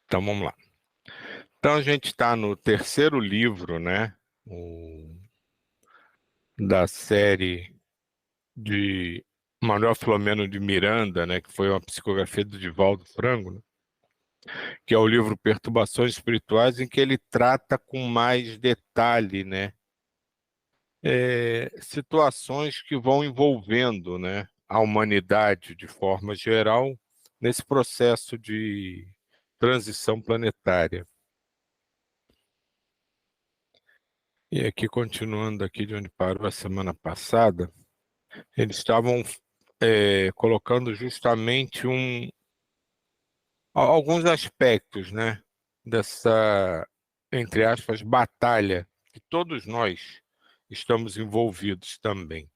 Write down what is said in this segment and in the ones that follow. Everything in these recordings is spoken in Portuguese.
Então vamos lá. Então a gente está no terceiro livro, né, da série de Manuel Filomeno de Miranda, né, que foi uma psicografia do Divaldo Franco, né, que é o livro Perturbações Espirituais, em que ele trata com mais detalhe, né, situações que vão envolvendo, né, a humanidade de forma geral nesse processo de transição planetária. E aqui, continuando aqui de onde parou a semana passada, eles estavam colocando justamente alguns aspectos, né, dessa, entre aspas, batalha que todos nós estamos envolvidos também.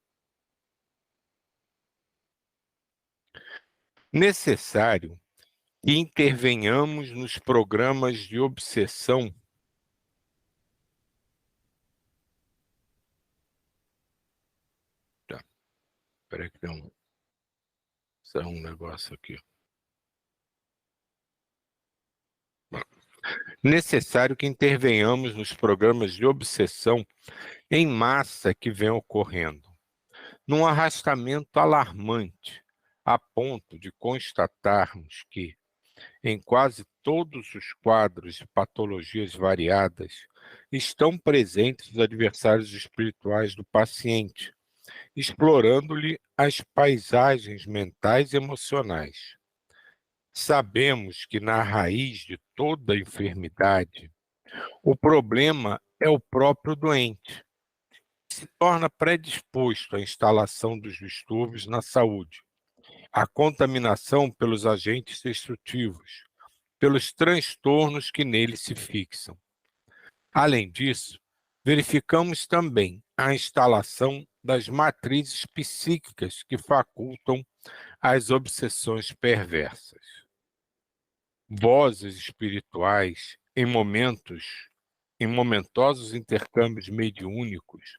Necessário que intervenhamos nos programas de obsessão. Tá, espera que saiu um negócio aqui. Necessário que intervenhamos nos programas de obsessão em massa que vem ocorrendo, num arrastamento alarmante, a ponto de constatarmos que, em quase todos os quadros de patologias variadas, estão presentes os adversários espirituais do paciente, explorando-lhe as paisagens mentais e emocionais. Sabemos que na raiz de toda enfermidade, o problema é o próprio doente. Se torna predisposto à instalação dos distúrbios na saúde, à contaminação pelos agentes destrutivos, pelos transtornos que nele se fixam. Além disso, verificamos também a instalação das matrizes psíquicas que facultam as obsessões perversas. Vozes espirituais, em momentosos intercâmbios mediúnicos,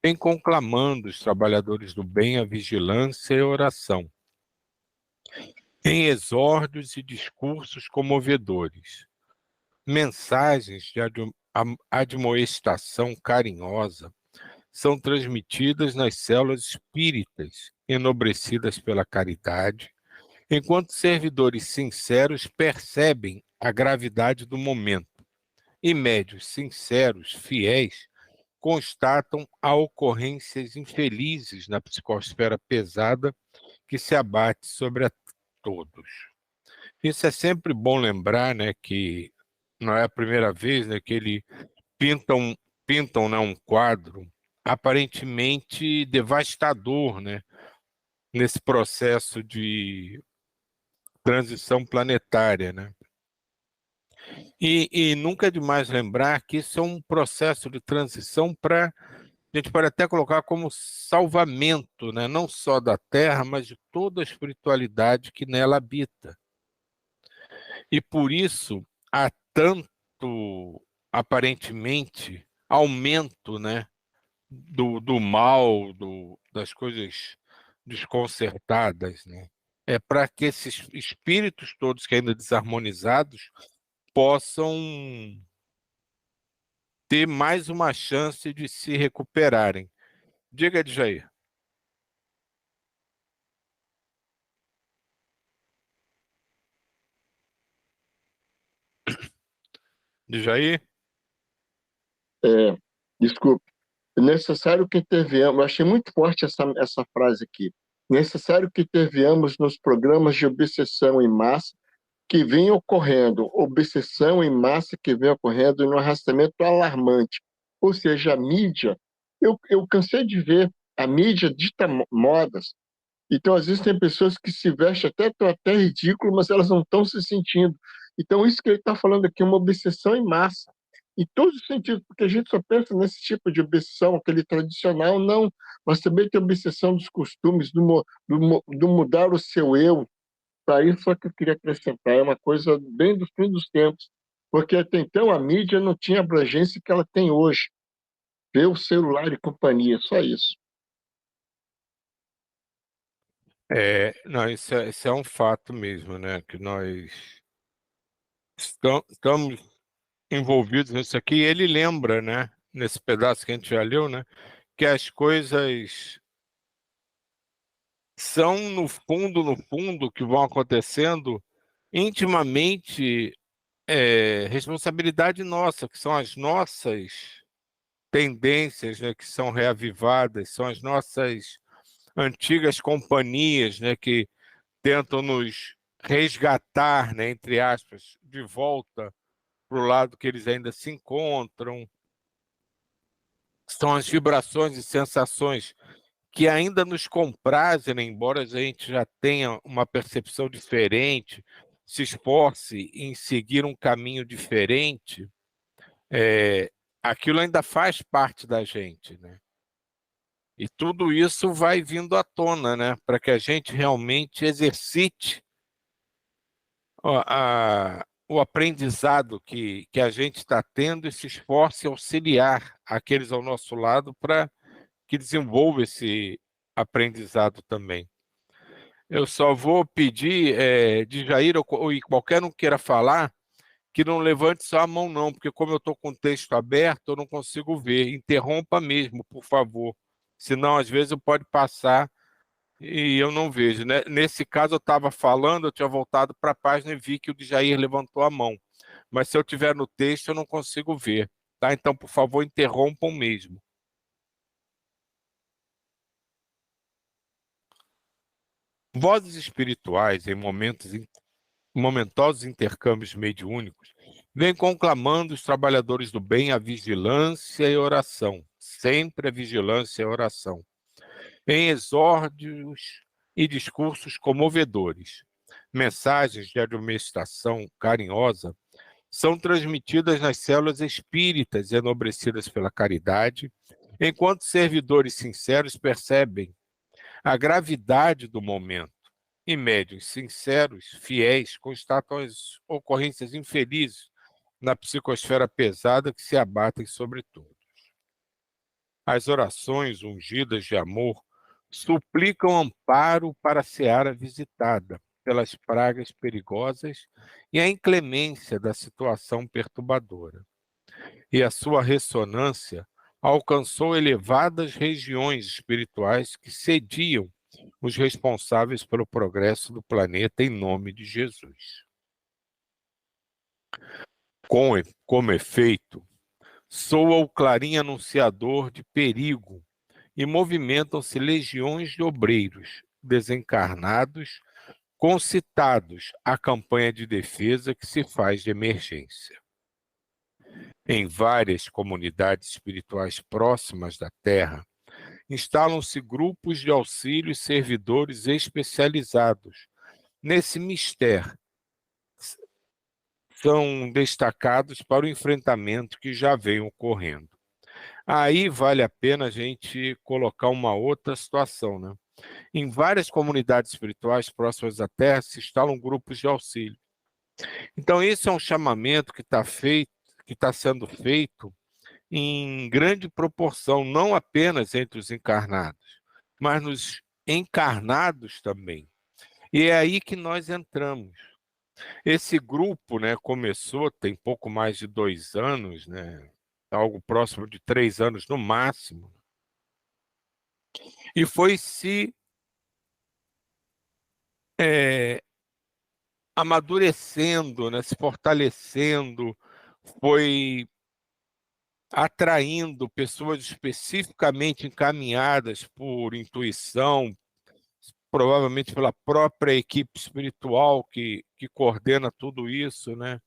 vêm conclamando os trabalhadores do bem à vigilância e oração, em exórdios e discursos comovedores, mensagens de admoestação carinhosa são transmitidas nas células espíritas, enobrecidas pela caridade, enquanto servidores sinceros percebem a gravidade do momento e médios sinceros, fiéis, constatam a ocorrências infelizes na psicosfera pesada que se abate sobre a todos. Isso é sempre bom lembrar, né, que não é a primeira vez, né, que ele pintam, né, um quadro aparentemente devastador, né, nesse processo de transição planetária, né? E nunca é demais lembrar que isso é um processo de transição para, a gente pode até colocar como salvamento, né, não só da Terra, mas de toda a espiritualidade que nela habita. E por isso há tanto, aparentemente, aumento, né, do mal, das coisas desconcertadas, né? É para que esses espíritos todos que ainda desarmonizados possam ter mais uma chance de se recuperarem. Diga, Djair. Djair? É, desculpe. É necessário que intervenhamos. Eu achei muito forte essa frase aqui. Necessário que intervenhamos nos programas de obsessão em massa que vem ocorrendo, obsessão em massa que vem ocorrendo no arrastamento alarmante. Ou seja, a mídia, eu cansei de ver, a mídia dita modas. Então, às vezes, tem pessoas que se vestem até ridículo, mas elas não estão se sentindo. Então, isso que ele está falando aqui é uma obsessão em massa, em todos os sentidos, porque a gente só pensa nesse tipo de obsessão, aquele tradicional, não, mas também tem obsessão dos costumes, do mudar o seu eu. Tá isso só que eu queria acrescentar, é uma coisa bem do fim dos tempos, porque até então a mídia não tinha a abrangência que ela tem hoje. Ver o celular e companhia, só isso. Não, isso é um fato mesmo, né? Que nós estamos envolvidos nisso aqui. Ele lembra, né, nesse pedaço que a gente já leu, né, que as coisas são, no fundo, que vão acontecendo intimamente responsabilidade nossa, que são as nossas tendências, né, que são reavivadas, são as nossas antigas companhias, né, que tentam nos resgatar, né, entre aspas, de volta para o lado que eles ainda se encontram. São as vibrações e sensações que ainda nos comprazem, né, embora a gente já tenha uma percepção diferente, se esforce em seguir um caminho diferente, aquilo ainda faz parte da gente, né? E tudo isso vai vindo à tona, né, para que a gente realmente exercite o aprendizado que a gente está tendo e se esforce em auxiliar aqueles ao nosso lado para que desenvolva esse aprendizado também. Eu só vou pedir de Jair ou qualquer um queira falar, que não levante só a mão não, porque como eu estou com o texto aberto, eu não consigo ver. Interrompa mesmo, por favor. Senão, às vezes, pode passar e eu não vejo, né? Nesse caso, eu estava falando, eu tinha voltado para a página e vi que o de Jair levantou a mão. Mas se eu tiver no texto, eu não consigo ver. Tá? Então, por favor, interrompam mesmo. Vozes espirituais, em momentosos intercâmbios mediúnicos, vêm conclamando os trabalhadores do bem à vigilância e oração, sempre a vigilância e a oração, em exórdios e discursos comovedores. Mensagens de admoestação carinhosa são transmitidas nas células espíritas enobrecidas pela caridade, enquanto servidores sinceros percebem a gravidade do momento e médiuns sinceros, fiéis, constatam as ocorrências infelizes na psicosfera pesada que se abatem sobre todos. As orações ungidas de amor suplicam amparo para a seara visitada pelas pragas perigosas e a inclemência da situação perturbadora. E a sua ressonância alcançou elevadas regiões espirituais que sediam os responsáveis pelo progresso do planeta em nome de Jesus. Como efeito, soa o clarim anunciador de perigo e movimentam-se legiões de obreiros desencarnados concitados à campanha de defesa que se faz de emergência. Em várias comunidades espirituais próximas da Terra, instalam-se grupos de auxílio e servidores especializados nesse mistério. São destacados para o enfrentamento que já vem ocorrendo. Aí vale a pena a gente colocar uma outra situação, né? Em várias comunidades espirituais próximas da Terra se instalam grupos de auxílio. Então, esse é um chamamento que está sendo feito em grande proporção, não apenas entre os encarnados, mas nos encarnados também. E é aí que nós entramos. Esse grupo, né, começou tem pouco mais de 2 anos, né, algo próximo de 3 anos no máximo, e foi se amadurecendo, né, se fortalecendo, foi atraindo pessoas especificamente encaminhadas por intuição, provavelmente pela própria equipe espiritual que coordena tudo isso, né?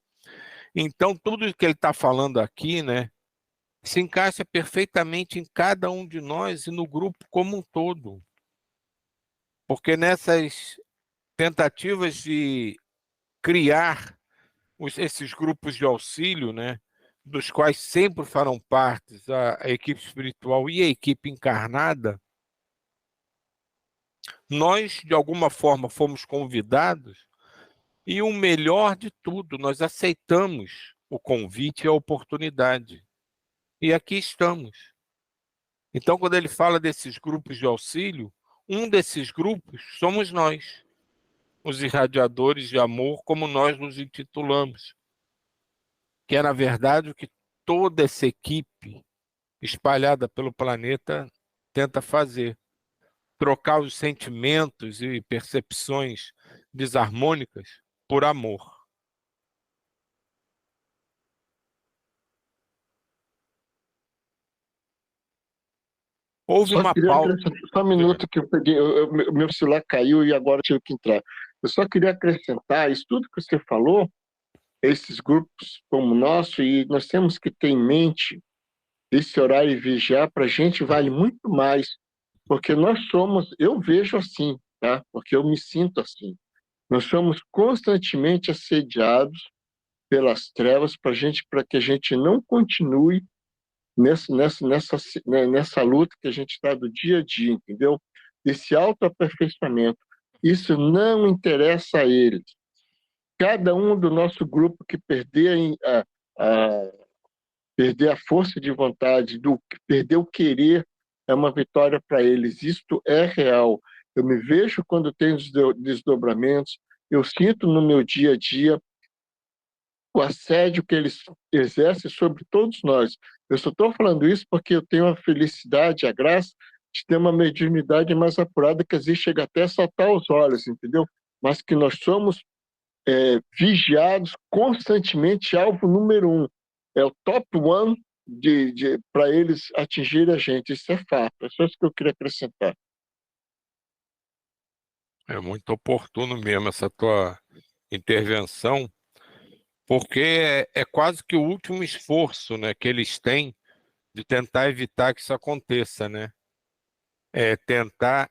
Então, tudo que ele está falando aqui, né, se encaixa perfeitamente em cada um de nós e no grupo como um todo. Porque nessas tentativas de criar esses grupos de auxílio, né, dos quais sempre farão parte a equipe espiritual e a equipe encarnada, nós, de alguma forma, fomos convidados e o melhor de tudo, nós aceitamos o convite e a oportunidade. E aqui estamos. Então, quando ele fala desses grupos de auxílio, um desses grupos somos nós, os irradiadores de amor, como nós nos intitulamos. que é, na verdade, o que toda essa equipe espalhada pelo planeta tenta fazer. Trocar os sentimentos e percepções desarmônicas por amor. Houve Só uma queria pauta. acrescentar, só um minuto que eu peguei, meu celular caiu e agora tive que entrar. Eu só queria acrescentar, isso tudo que você falou, esses grupos como o nosso, e nós temos que ter em mente esse horário e vigiar, para a gente vale muito mais, porque nós somos, eu vejo assim, tá? Porque eu me sinto assim. Nós somos constantemente assediados pelas trevas para que a gente não continue nessa luta que a gente está do dia a dia, entendeu? Esse autoaperfeiçoamento. Isso não interessa a eles. Cada um do nosso grupo que perder a força de vontade, perder o querer, é uma vitória para eles. Isto é real. Eu me vejo quando tenho desdobramentos, eu sinto no meu dia a dia o assédio que eles exercem sobre todos nós. Eu só estou falando isso porque eu tenho a felicidade, a graça de ter uma mediunidade mais apurada, que às vezes chega até a saltar os olhos, entendeu? Mas que nós somos vigiados constantemente, alvo número um. É o top one para eles atingirem a gente. Isso é fato. É só isso que eu queria acrescentar. É muito oportuno mesmo essa tua intervenção, porque é quase que o último esforço, né, que eles têm de tentar evitar que isso aconteça, né? É tentar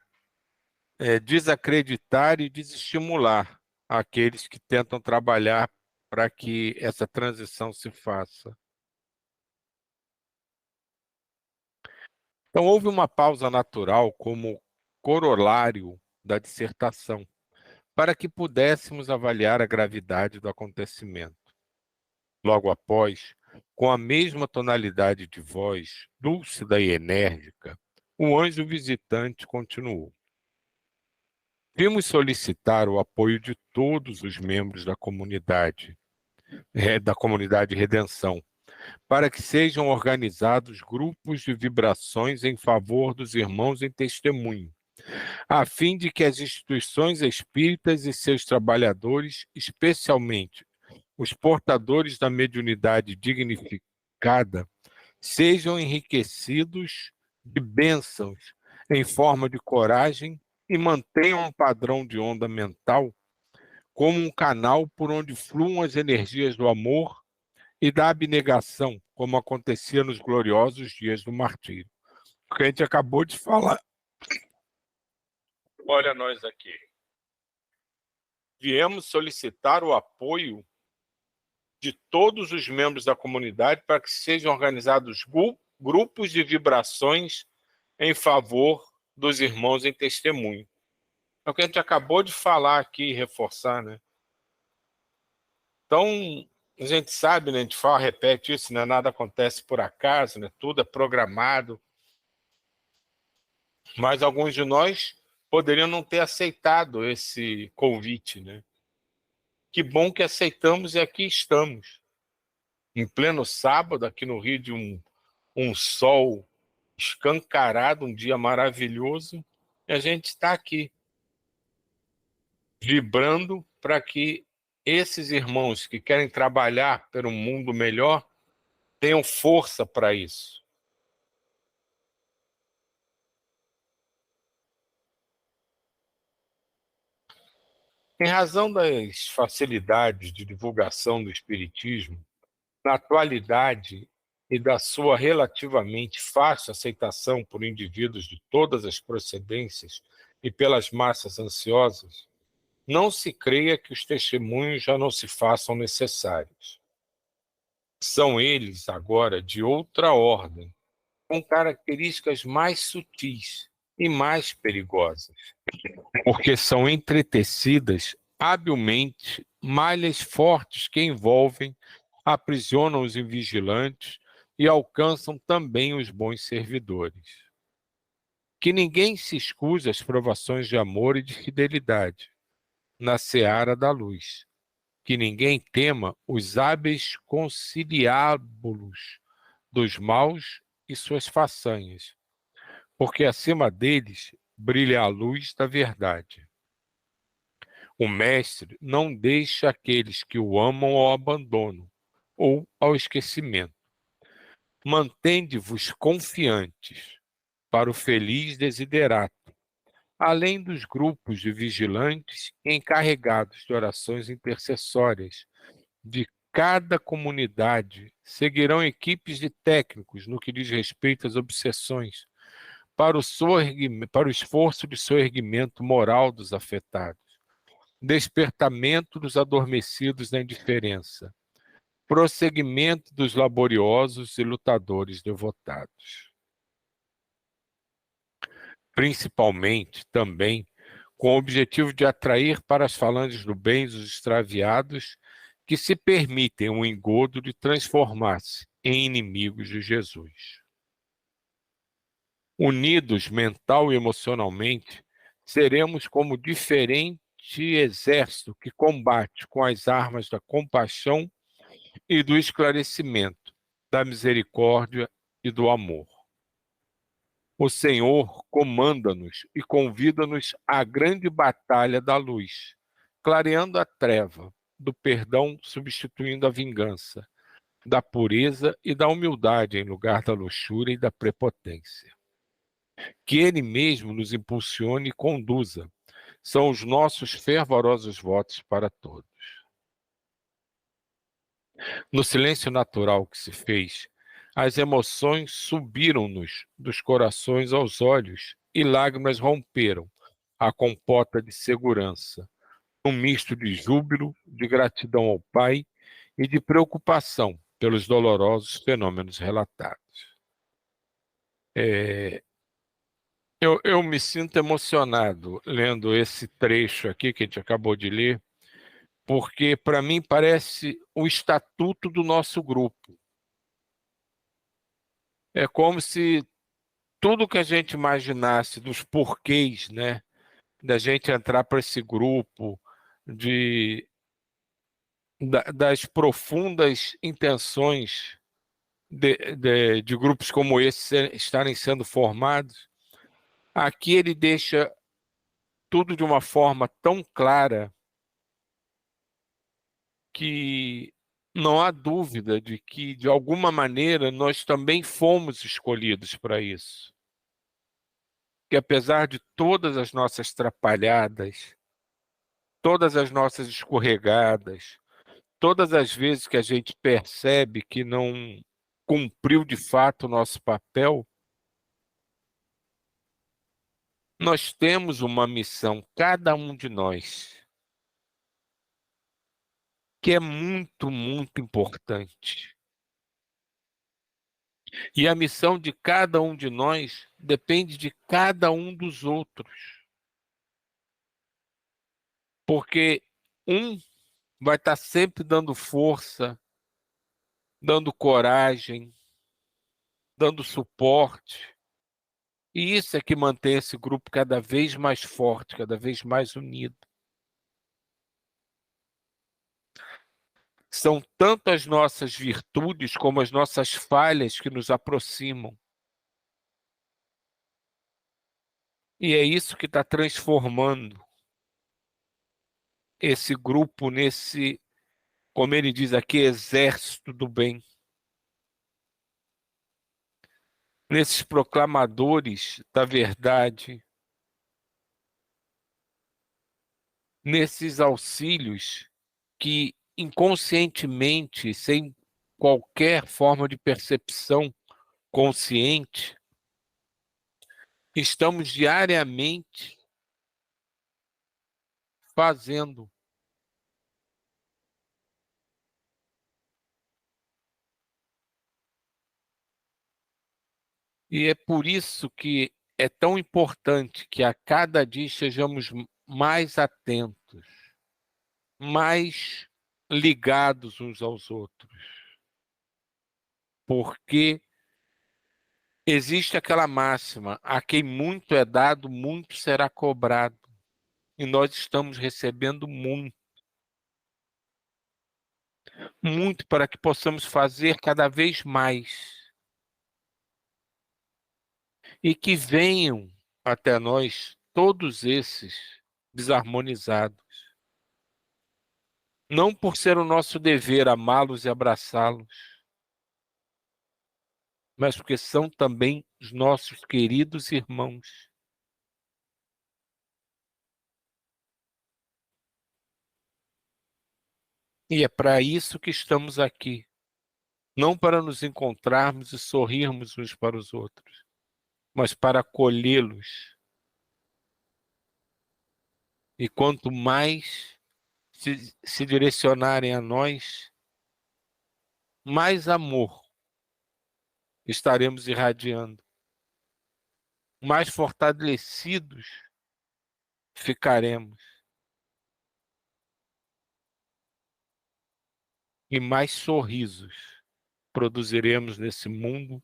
desacreditar e desestimular aqueles que tentam trabalhar para que essa transição se faça. Então, houve uma pausa natural como corolário da dissertação, para que pudéssemos avaliar a gravidade do acontecimento. Logo após, com a mesma tonalidade de voz, lúcida e enérgica, o anjo visitante continuou. Vimos solicitar o apoio de todos os membros da comunidade Redenção, para que sejam organizados grupos de vibrações em favor dos irmãos em testemunho, a fim de que as instituições espíritas e seus trabalhadores, especialmente os portadores da mediunidade dignificada, sejam enriquecidos de bênçãos em forma de coragem e mantenham um padrão de onda mental como um canal por onde fluam as energias do amor e da abnegação, como acontecia nos gloriosos dias do martírio. O que a gente acabou de falar. Olha nós aqui. Viemos solicitar o apoio de todos os membros da comunidade para que sejam organizados grupos de vibrações em favor dos irmãos em testemunho. É o que a gente acabou de falar aqui e reforçar, né? Então, a gente sabe, né? A gente fala, repete isso, né? Nada acontece por acaso, né? Tudo é programado. Mas alguns de nós poderiam não ter aceitado esse convite, né? Que bom que aceitamos e aqui estamos. Em pleno sábado, aqui no Rio, de um sol escancarado, um dia maravilhoso, e a gente está aqui, vibrando para que esses irmãos que querem trabalhar por um mundo melhor tenham força para isso. Em razão das facilidades de divulgação do Espiritismo, na atualidade e da sua relativamente fácil aceitação por indivíduos de todas as procedências e pelas massas ansiosas, não se creia que os testemunhos já não se façam necessários. São eles, agora, de outra ordem, com características mais sutis e mais perigosas, porque são entretecidas habilmente malhas fortes que envolvem, aprisionam os invigilantes e alcançam também os bons servidores. Que ninguém se escuse às provações de amor e de fidelidade na seara da luz, que ninguém tema os hábeis conciliábulos dos maus e suas façanhas, porque acima deles brilha a luz da verdade. O mestre não deixa aqueles que o amam ao abandono ou ao esquecimento. Mantende-vos confiantes para o feliz desiderato, além dos grupos de vigilantes encarregados de orações intercessórias de cada comunidade, seguirão equipes de técnicos no que diz respeito às obsessões, para o esforço de soerguimento moral dos afetados, despertamento dos adormecidos na indiferença, prosseguimento dos laboriosos e lutadores devotados. Principalmente, também, com o objetivo de atrair para as falanges do bem os extraviados que se permitem o engodo de transformar-se em inimigos de Jesus. Unidos mental e emocionalmente, seremos como diferente exército que combate com as armas da compaixão e do esclarecimento, da misericórdia e do amor. O Senhor comanda-nos e convida-nos à grande batalha da luz, clareando a treva, do perdão substituindo a vingança, da pureza e da humildade em lugar da luxúria e da prepotência. Que Ele mesmo nos impulsione e conduza, são os nossos fervorosos votos para todos. No silêncio natural que se fez, as emoções subiram-nos dos corações aos olhos e lágrimas romperam a compota de segurança, um misto de júbilo, de gratidão ao Pai e de preocupação pelos dolorosos fenômenos relatados. Eu me sinto emocionado lendo esse trecho aqui que a gente acabou de ler, porque para mim parece o estatuto do nosso grupo. É como se tudo que a gente imaginasse dos porquês, né, da gente entrar para esse grupo, das profundas intenções de grupos como esse estarem sendo formados, aqui ele deixa tudo de uma forma tão clara que não há dúvida de que, de alguma maneira, nós também fomos escolhidos para isso. Que apesar de todas as nossas trapalhadas, todas as nossas escorregadas, todas as vezes que a gente percebe que não cumpriu de fato o nosso papel, nós temos uma missão, cada um de nós, que é muito, muito importante. E a missão de cada um de nós depende de cada um dos outros. Porque um vai estar sempre dando força, dando coragem, dando suporte. E isso é que mantém esse grupo cada vez mais forte, cada vez mais unido. São tanto as nossas virtudes como as nossas falhas que nos aproximam. E é isso que está transformando esse grupo nesse, como ele diz aqui, exército do bem. Nesses proclamadores da verdade, nesses auxílios que inconscientemente, sem qualquer forma de percepção consciente, estamos diariamente fazendo. E é por isso que é tão importante que a cada dia estejamos mais atentos, mais ligados uns aos outros. Porque existe aquela máxima: a quem muito é dado, muito será cobrado. E nós estamos recebendo muito. muito para que possamos fazer cada vez mais e que venham até nós todos esses desarmonizados. Não por ser o nosso dever amá-los e abraçá-los, mas porque são também os nossos queridos irmãos. E é para isso que estamos aqui, não para nos encontrarmos e sorrirmos uns para os outros, mas para acolhê-los. E quanto mais se direcionarem a nós, mais amor estaremos irradiando, mais fortalecidos ficaremos e mais sorrisos produziremos nesse mundo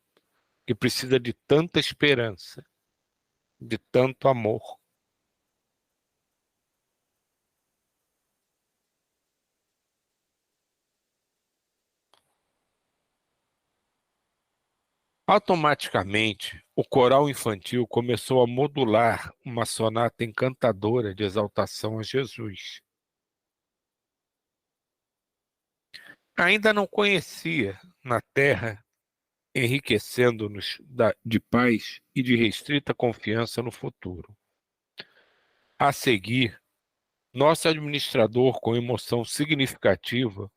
que precisa de tanta esperança, de tanto amor. Automaticamente, o coral infantil começou a modular uma sonata encantadora de exaltação a Jesus. Ainda não conhecia na terra, enriquecendo-nos de paz e de restrita confiança no futuro. A seguir, nosso administrador, com emoção significativa,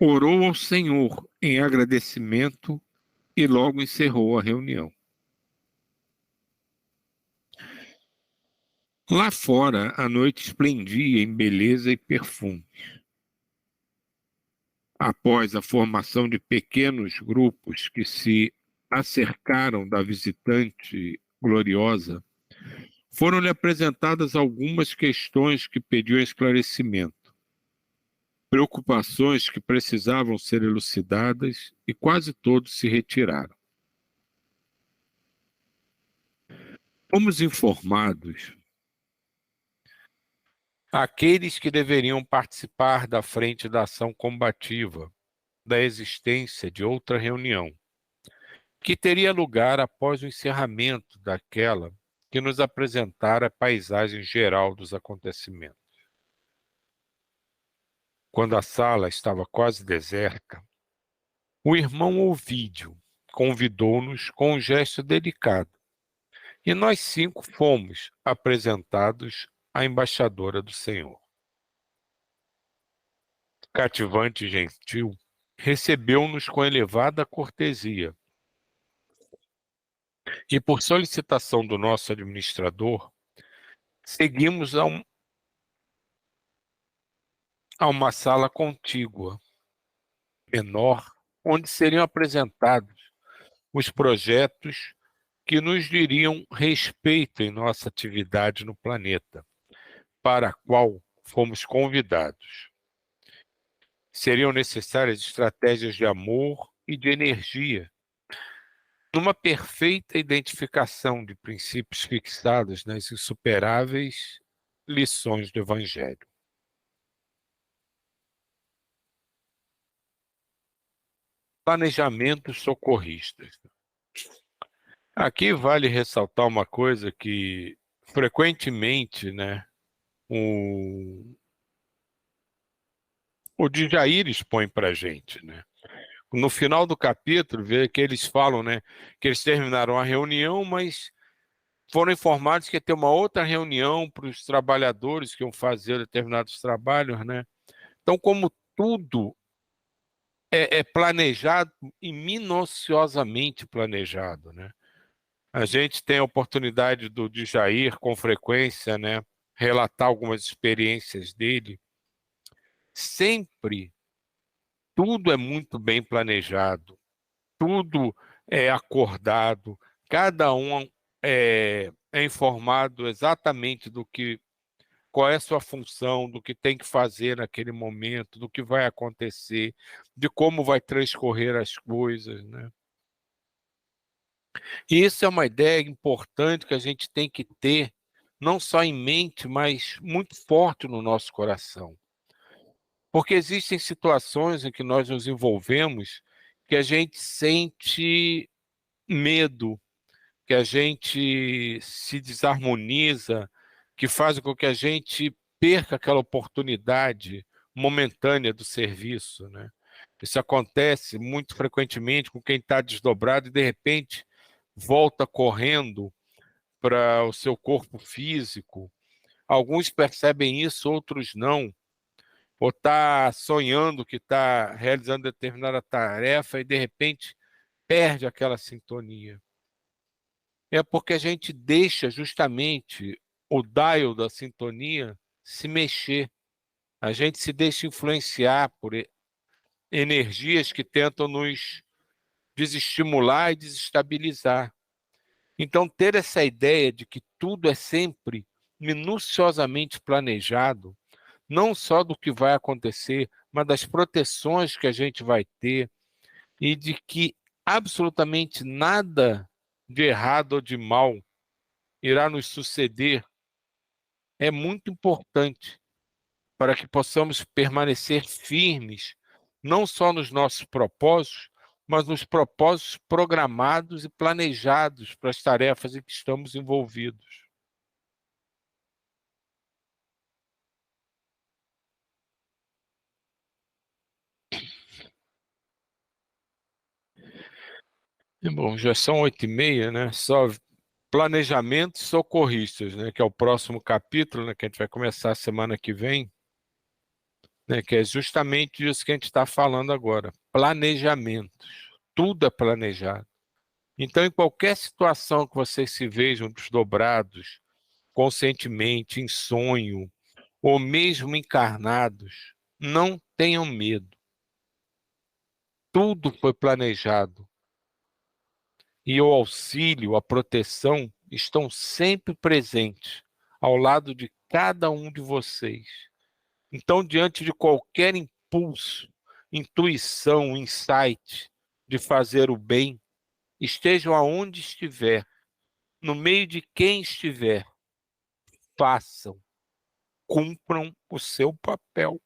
orou ao Senhor em agradecimento e logo encerrou a reunião. Lá fora, a noite esplendia em beleza e perfume. Após a formação de pequenos grupos que se acercaram da visitante gloriosa, foram-lhe apresentadas algumas questões que pediam esclarecimento, preocupações que precisavam ser elucidadas e quase todos se retiraram. Fomos informados aqueles que deveriam participar da frente da ação combativa, da existência de outra reunião, que teria lugar após o encerramento daquela que nos apresentara a paisagem geral dos acontecimentos. Quando a sala estava quase deserta, o irmão Ovídio convidou-nos com um gesto delicado, e nós 5 fomos apresentados à embaixadora do Senhor. Cativante e gentil, recebeu-nos com elevada cortesia, e por solicitação do nosso administrador, seguimos a uma sala contígua, menor, onde seriam apresentados os projetos que nos diriam respeito em nossa atividade no planeta, para a qual fomos convidados. Seriam necessárias estratégias de amor e de energia, numa perfeita identificação de princípios fixados nas insuperáveis lições do Evangelho. Planejamentos socorristas. Aqui vale ressaltar uma coisa que frequentemente, né, o Djair expõe para a gente, né? No final do capítulo, vê que eles falam, né, que eles terminaram a reunião, mas foram informados que ia ter uma outra reunião para os trabalhadores que iam fazer determinados trabalhos, né? Então, como tudo é planejado e minuciosamente planejado, né? A gente tem a oportunidade do Djair, com frequência, né, relatar algumas experiências dele. Sempre tudo é muito bem planejado, tudo é acordado, cada um é informado exatamente qual é a sua função, do que tem que fazer naquele momento, do que vai acontecer, de como vai transcorrer as coisas, né? E isso é uma ideia importante que a gente tem que ter não só em mente, mas muito forte no nosso coração. Porque existem situações em que nós nos envolvemos que a gente sente medo, que a gente se desarmoniza, que faz com que a gente perca aquela oportunidade momentânea do serviço, né? Isso acontece muito frequentemente com quem está desdobrado e, de repente, volta correndo para o seu corpo físico. Alguns percebem isso, outros não. Ou está sonhando que está realizando determinada tarefa e, de repente, perde aquela sintonia. É porque a gente deixa justamente o dial da sintonia se mexer. A gente se deixa influenciar por energias que tentam nos desestimular e desestabilizar. Então, ter essa ideia de que tudo é sempre minuciosamente planejado, não só do que vai acontecer, mas das proteções que a gente vai ter e de que absolutamente nada de errado ou de mal irá nos suceder, é muito importante para que possamos permanecer firmes, não só nos nossos propósitos, mas nos propósitos programados e planejados para as tarefas em que estamos envolvidos. E, bom, já são 8h30, né? Só planejamentos socorristas, né? Que é o próximo capítulo, né? Que a gente vai começar a semana que vem, né? Que é justamente isso que a gente está falando agora. Planejamentos. Tudo é planejado. Então, em qualquer situação que vocês se vejam desdobrados, conscientemente, em sonho, ou mesmo encarnados, não tenham medo. Tudo foi planejado. E o auxílio, a proteção estão sempre presentes ao lado de cada um de vocês. Então, diante de qualquer impulso, intuição, insight de fazer o bem, estejam aonde estiver, no meio de quem estiver, façam, cumpram o seu papel.